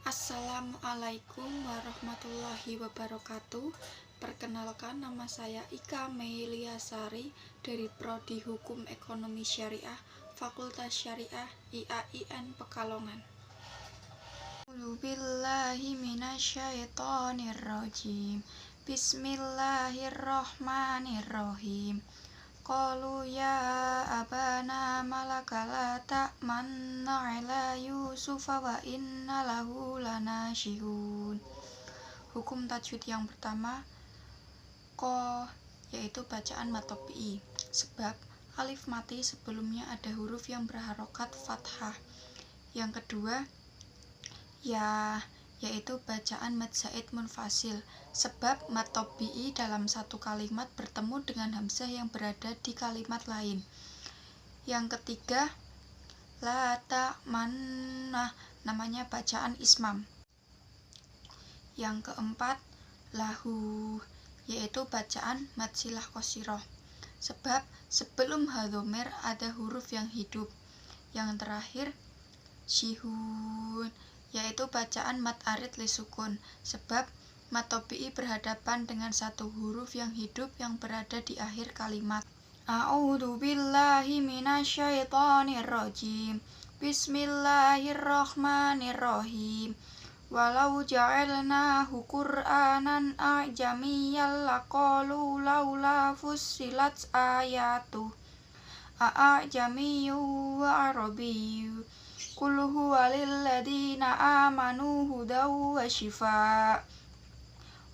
Assalamualaikum warahmatullahi wabarakatuh. Perkenalkan, nama saya Ika Meiliasari dari Prodi Hukum Ekonomi Syariah, Fakultas Syariah IAIN Pekalongan. A'udzubillahi minasyaitonirrajim. Bismillahirrahmanirrahim. Qalu ya abana malaka la ta'manna ala Yusufa wa inna lahu lanashihun. Hukum tajwid yang pertama, ko, yaitu bacaan matopi'i, sebab alif mati sebelumnya ada huruf yang berharokat fathah. Yang kedua, ya, yaitu bacaan mad zaid munfasil, sebab mad tabi'i dalam satu kalimat bertemu dengan hamzah yang berada di kalimat lain. Yang ketiga, la ta'manna, namanya bacaan ismam. Yang keempat, lahu, yaitu bacaan mad silah qasirah, sebab sebelum hadhomer ada huruf yang hidup. Yang terakhir, shihun, yaitu bacaan mad arid li sukun, sebab mad tabi'i berhadapan dengan satu huruf yang hidup yang berada di akhir kalimat. A'udzubillahi minasyaitonirrajim. Bismillahirrahmanirrahim. Walau ja'alnahu Qur'anan a'jamiyyan laqalu laula fussilat ayatuh a'jamiyyu wa arabiyyu. Qul huwa lilladina amanu hudaw wa shifaa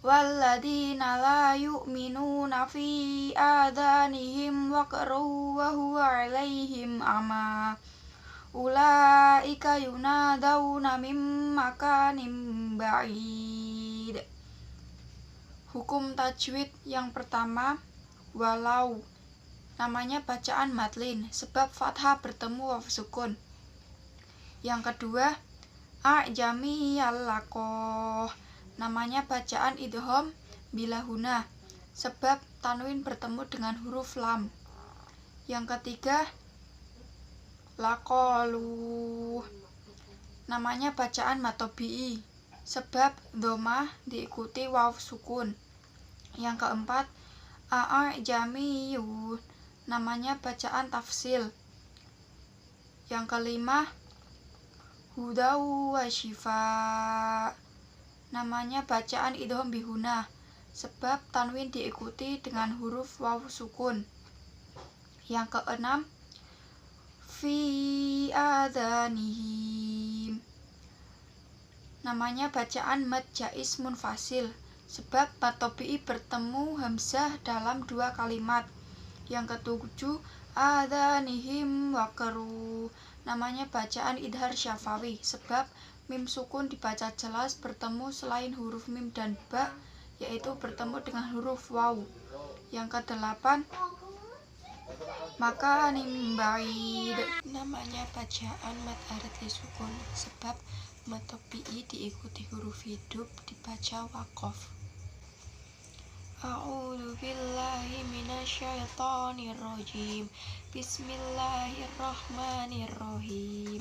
walladina la yu'minuna fi adanihim waqru wa huwa alaihim ama ulaika yunadawna min makanim ba'id. Hukum tajwid yang pertama, walau, namanya bacaan madlin, sebab fathah bertemu waw sukun. Yang kedua, a'jamiyyan laqah, namanya bacaan idgham bila huna, sebab tanwin bertemu dengan huruf lam. Yang ketiga, laqalu, namanya bacaan mad tabi'i, sebab dhamah diikuti waw sukun. Yang keempat, a'jamiyyu, namanya bacaan tafsil. Yang kelima, hudaw wa shifaa, namanya bacaan idgham bihuna, sebab tanwin diikuti dengan huruf waw sukun. Yang keenam, fi adanihim, namanya bacaan mad jaiz munfasil, sebab mad tabi'i bertemu hamzah dalam dua kalimat. Yang ketujuh, adanihim waqru, namanya bacaan idhar syafawi, sebab mim sukun dibaca jelas bertemu selain huruf mim dan ba, yaitu bertemu dengan huruf waw. Yang kedelapan, makanim ba'id, namanya bacaan mad arid li sukun, sebab mad tabi'i diikuti huruf hidup dibaca waqaf. A'udzubillahi minasyaitonirrajim. Bismillahirrahmanirrahim.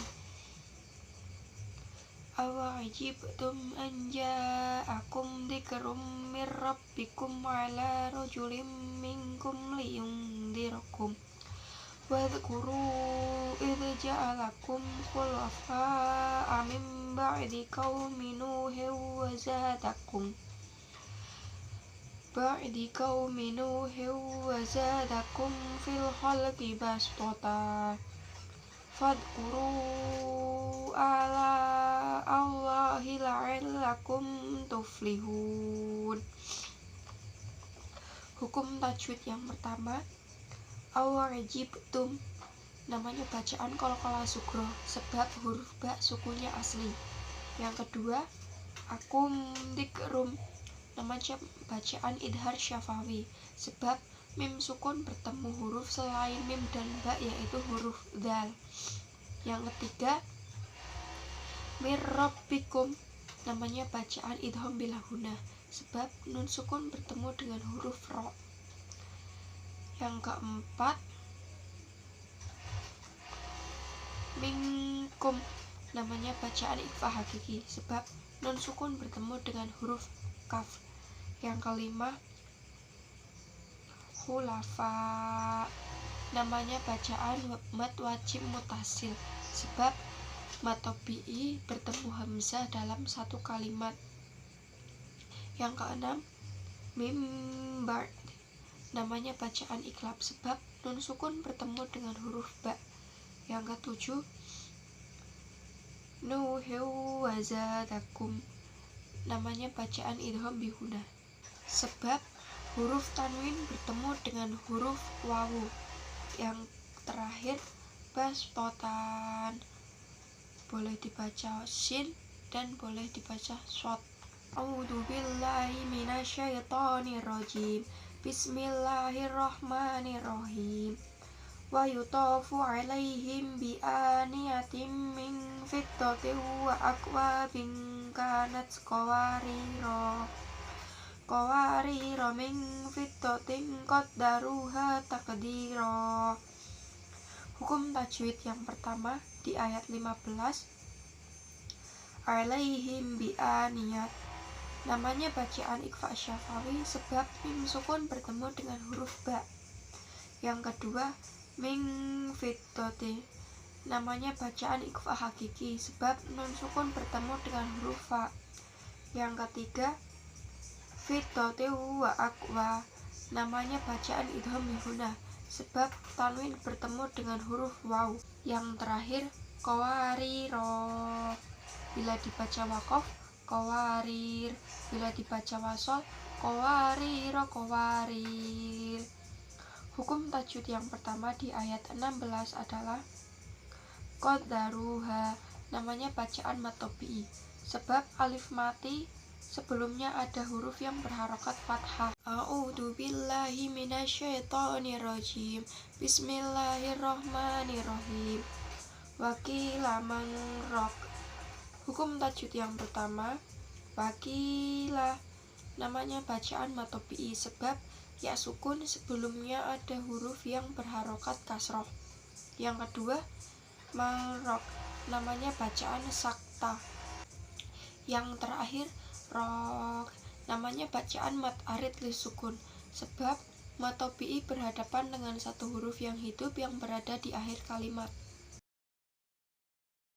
Awa'ajibtum an ja'akum dzikrum mir rabbikum ala rajulin minkum liyundhirakum wadhkuru idh ja'alakum khulafa'a min ba'di qaumi nuhin wa zadakum fil khalqi bastata fadhkuru ala Allahi la'allakum tuflihun. Hukum tajwid yang pertama, awa'ajibtum, namanya bacaan qalqalah sugro, sebab huruf ba sukunnya asli. Yang kedua, akum dzikrum, namanya bacaan idhar syafawi, sebab mim sukun bertemu huruf selain mim dan ba, yaitu huruf dal. Yang ketiga, mir rabbikum, namanya bacaan idgham bila huna, sebab nun sukun bertemu dengan huruf ro. Yang keempat, minkum, namanya bacaan ikhfa hakiki sebab nun sukun bertemu dengan huruf kaf. Yang kelima, khulafa, namanya bacaan mad wajib mutasil sebab mad tabi'i bertemu hamzah dalam satu kalimat. Yang keenam, mimbar, namanya bacaan iklab sebab nun sukun bertemu dengan huruf ba. Yang ketujuh, nuhu wazadakum, namanya bacaan idgham bihuna sebab huruf tanwin bertemu dengan huruf wawu. Yang terakhir, bastotan, boleh dibaca shin dan boleh dibaca shot. A'udzubillahi minasyaitonirrajim. Bismillahirrahmanirrahim. Wa yutafu alaihim bi aniyatin min fiddatin wa akwabin kanat qawarira min fiddatin qaddaruha taqdira. Hukum tajwid yang pertama di ayat 15, alaihim bi aniyat, namanya bacaan ikhfa syafawi sebab mim sukun bertemu dengan huruf ba. Yang kedua, min fiddatin, namanya bacaan ikhfa hakiki sebab nun sukun bertemu dengan huruf fa. Yang ketiga, fiddatin wa aqwa, namanya bacaan idgham bihuna sebab tanwin bertemu dengan huruf waw. Yang terakhir, qawariro, bila dibaca waqaf qawarir, bila dibaca wasol qawariro qawarir. Hukum tajwid yang pertama di ayat 16 adalah qaddaruha, namanya bacaan mad tabi'i sebab alif mati sebelumnya ada huruf yang berharokat fathah. A'udzubillahi minasyaitonirrajim. Bismillahirrahmanirrahim. Wakila mangrok. Hukum tajwid yang pertama, wakila, namanya bacaan mad tabi'i sebab ya sukun sebelumnya ada huruf yang berharokat kasroh. Yang kedua, mangrok, namanya bacaan sakta. Yang terakhir, rok, namanya bacaan mad arid li sukun sebab mad tabi'i berhadapan dengan satu huruf yang hidup yang berada di akhir kalimat.